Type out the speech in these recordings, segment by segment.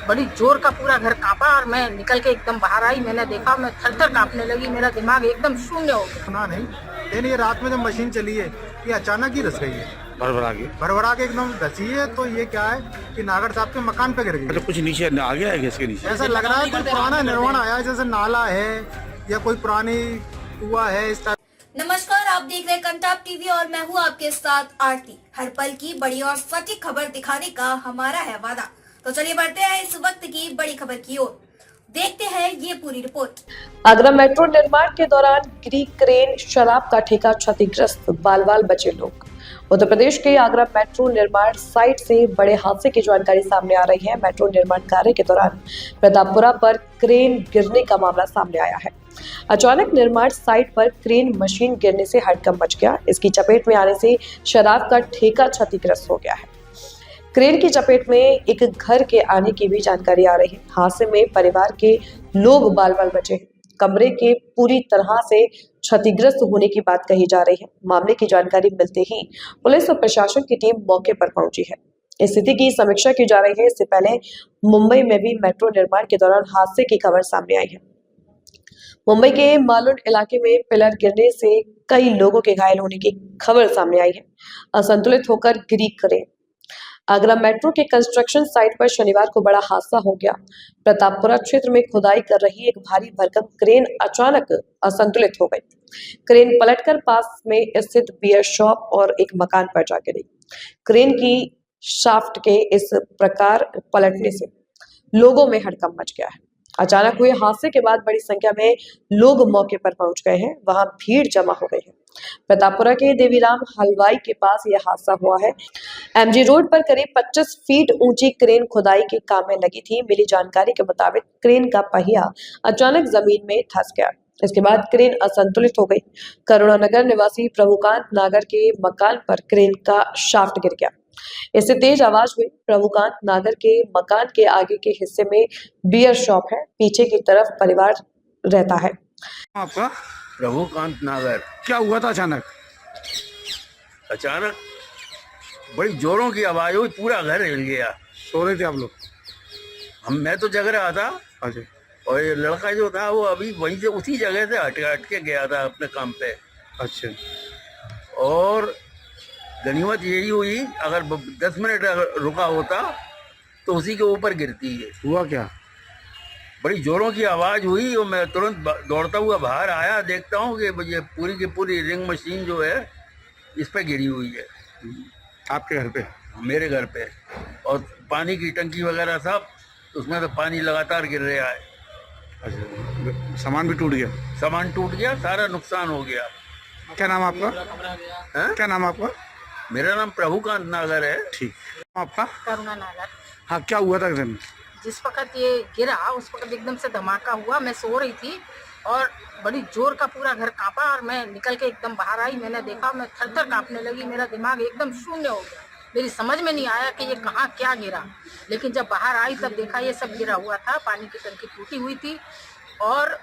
बड़ी जोर का पूरा घर कांपा और मैं निकल के एकदम बाहर आई। मैंने देखा, मैं थर थर कांपने लगी, मेरा दिमाग एकदम शून्य हो गया। सुना नहीं, लेकिन ये रात में जब मशीन चली है ये अचानक ही धस गई है, भरभरा के एकदम धसी है। तो ये क्या है कि नागर साहब के मकान पे गिर गई। मतलब कुछ नीचे आ गया है इसके नीचे? ऐसा लग रहा है कोई पुराना निर्माण आया है, जैसे नाला है या कोई पुरानी कुआं है इस टाइप। नमस्कार, आप देख रहे हैं कंटाप टीवी और मैं हूं आपके साथ आरती। हर पल की बड़ी और सटीक खबर दिखाने का हमारा है वादा। तो चलिए बढ़ते हैं इस वक्त की बड़ी खबर की ओर। देखते हैं ये पूरी रिपोर्ट। आगरा मेट्रो निर्माण के दौरान गिरी क्रेन, शराब का ठेका क्षतिग्रस्त, बाल बाल बचे लोग। उत्तर प्रदेश के आगरा मेट्रो निर्माण साइट से बड़े हादसे की जानकारी सामने आ रही है। मेट्रो निर्माण कार्य के दौरान प्रतापपुरा पर क्रेन गिरने का मामला सामने आया है। अचानक निर्माण साइट पर क्रेन मशीन गिरने से हड़कंप मच गया। इसकी चपेट में आने से शराब का ठेका क्षतिग्रस्त हो गया है। क्रेन की चपेट में एक घर के आने की भी जानकारी आ रही है। हादसे में परिवार के लोग बाल बाल बचे हैं। कमरे के पूरी तरह से क्षतिग्रस्त होने की बात कही जा रही है। मामले की जानकारी मिलते ही पुलिस और प्रशासन की टीम मौके पर पहुंची है। स्थिति की समीक्षा की जा रही है। इससे पहले मुंबई में भी मेट्रो निर्माण के दौरान हादसे की खबर सामने आई है। मुंबई के मालुन इलाके में पिलर गिरने से कई लोगों के घायल होने की खबर सामने आई है। असंतुलित होकर गिरी क्रेन। आगरा मेट्रो के कंस्ट्रक्शन साइट पर शनिवार को बड़ा हादसा हो गया। प्रतापपुरा क्षेत्र में खुदाई कर रही एक भारी भरकम क्रेन अचानक असंतुलित हो गई। क्रेन पलटकर पास में स्थित बियर शॉप और एक मकान पर जा गिरी। क्रेन की शाफ्ट के इस प्रकार पलटने से लोगों में हड़कंप मच गया है। अचानक हुए हादसे के बाद बड़ी संख्या में लोग मौके पर पहुंच गए हैं। वहां भीड़ जमा हो गई है। प्रतापपुरा के देवीराम हलवाई के पास यह हादसा हुआ है। एमजी रोड पर करीब 25 फीट ऊंची क्रेन खुदाई के काम में लगी थी। मिली जानकारी के मुताबिक क्रेन का पहिया अचानक जमीन में धंस गया। इसके बाद क्रेन असंतुलित हो गई। करुणानगर निवासी प्रभुकांत नागर के मकान पर क्रेन का शाफ्ट गिर गया। इससे तेज आवाज में प्रभुकांत नागर के मकान के आगे के हिस्से में बियर शॉप है। पीछे की तरफ परिवार रहता है। आपका? प्रभुकांत नागर। क्या हुआ था अचानक? अचानक बड़ी जोरों की आवाज हुई, पूरा घर हिल गया। सो रहे थे आप लोग? मैं तो जग रहा था अच्छा। और ये लड़का जो था वो अभी वहीं से उसी जगह से हट के गया था अपने काम पे। अच्छा। और गनीमत यही हुई, अगर 10 मिनट अगर रुका होता तो उसी के ऊपर गिरती है। हुआ क्या? बड़ी जोरों की आवाज़ हुई और मैं तुरंत दौड़ता हुआ बाहर आया। देखता हूँ कि ये पूरी की पूरी रिंग मशीन जो है इस पे गिरी हुई है। आपके घर पे? मेरे घर पे। और पानी की टंकी वगैरह सब, उसमें तो पानी लगातार गिर रहा है। अच्छा। सामान भी टूट गया? सामान टूट गया, सारा नुकसान हो गया। क्या नाम आपका? क्या नाम आपका? मेरा नाम प्रभुकांत नागर है। ठीक। आपका? करुणा नागर। हाँ, क्या हुआ था घर में? जिस वक्त ये गिरा उस वक्त एकदम से धमाका हुआ। मैं सो रही थी और बड़ी जोर का पूरा घर कांपा और मैं निकल के एकदम बाहर आई। मैंने देखा, मैं थर थर कांपने लगी, मेरा दिमाग एकदम शून्य हो गया। मेरी समझ में नहीं आया कि ये कहाँ क्या गिरा। लेकिन जब बाहर आई तब देखा ये सब गिरा हुआ था। पानी की टंकी टूटी हुई थी और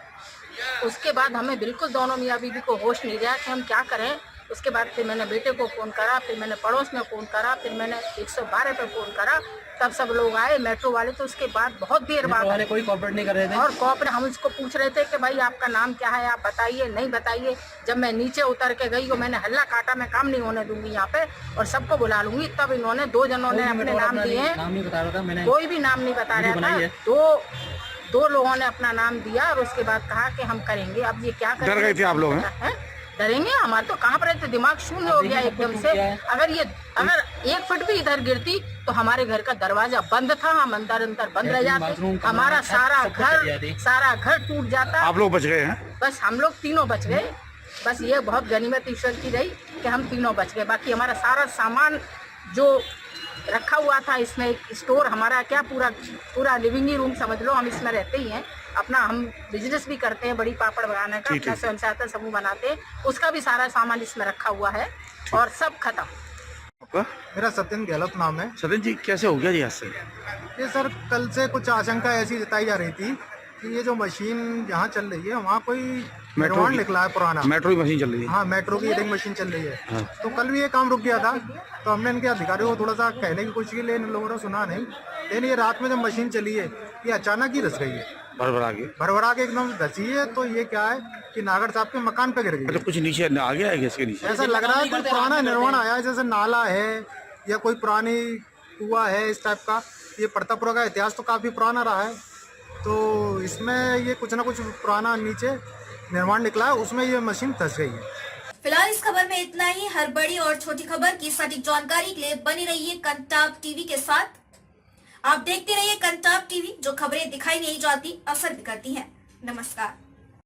उसके बाद हमें बिल्कुल दोनों मियाँ बीवी को होश नहीं रहा कि हम क्या करें। उसके बाद फिर मैंने बेटे को फ़ोन करा, फिर मैंने पड़ोस में फ़ोन करा, फिर मैंने 112 पे फ़ोन करा। तब सब लोग आए मेट्रो वाले। तो उसके बाद बहुत देर बाद वाले कोई कॉपरेट नहीं कर रहे थे और कॉपरेट हम इसको पूछ रहे थे कि भाई आपका नाम क्या है, आप बताइए, नहीं बताइए। जब मैं नीचे उतर के गई और मैंने हल्ला काटा, मैं काम नहीं होने दूंगी यहाँ पे और सबको बुला लूंगी। तब इन्होंने 2 जनों ने अपने नाम दिए। नाम नहीं बता रहा था मैंने, कोई भी नाम नहीं बता रहा था। दो लोगों ने अपना नाम दिया और उसके बाद कहा कि हम करेंगे। अब ये क्या करेंगे? डर गए थे आप लोग? डरेंगे? हमारे तो कहाँ पर रहते, दिमाग शून्य हो गया एकदम से। अगर 1 फुट भी इधर गिरती तो हमारे घर का दरवाजा बंद था, हम अंदर बंद रह जाते, हमारा सारा घर टूट जाता। आप लोग बच गए हैं? बस हम लोग तीनों बच गए। बस ये बहुत गनीमत ईश्वर की रही कि हम तीनों बच गए। बाकी हमारा सारा सामान जो रखा हुआ था इसमें, एक स्टोर हमारा क्या पूरा लिविंग रूम समझ लो, हम इसमें रहते ही हैं। अपना हम बिजनेस भी करते हैं, बड़ी पापड़ बनाने का, अपना स्वयं सहायता समूह बनाते हैं, उसका भी सारा सामान इसमें रखा हुआ है और सब खत्म। आपका? मेरा सत्यन गहलोत नाम है। सत्यन जी, कैसे हो गया जी हादसे? ये सर कल से कुछ आशंका ऐसी जताई जा रही थी कि ये जो मशीन जहाँ चल रही है वहाँ कोई निर्माण निकला है पुराना। मेट्रो की मशीन चल रही है। हाँ, मेट्रो की रिंग मशीन चल रही है। हाँ। तो कल भी ये काम रुक गया था, तो हमने इनके अधिकारियों को थोड़ा सा कहने की कोशिश की, लेकिन इन लोगों ने सुना नहीं। लेकिन ये रात में जब मशीन चली है, ये अचानक ही धस गई है, भरभरा के एकदम धसी है। तो ये क्या है कि नागर साहब के मकान पे गिर गई। अच्छा, कुछ नीचे आ गया है इसके नीचे? ऐसा लग रहा है कोई पुराना निर्माण आया है, जैसे नाला है या कोई पुरानी कुआ है इस टाइप का। ये प्रतापपुरा का इतिहास तो काफी पुराना रहा है, तो इसमें ये कुछ ना कुछ पुराना नीचे निर्माण निकला है, उसमें ये मशीन धस गई है। फिलहाल इस खबर में इतना ही। हर बड़ी और छोटी खबर की सटीक जानकारी के लिए बनी रहिए कंटाप टीवी के साथ। आप देखते रहिए कंटाप टीवी, जो खबरें दिखाई नहीं जाती असर भी करती हैं। नमस्कार।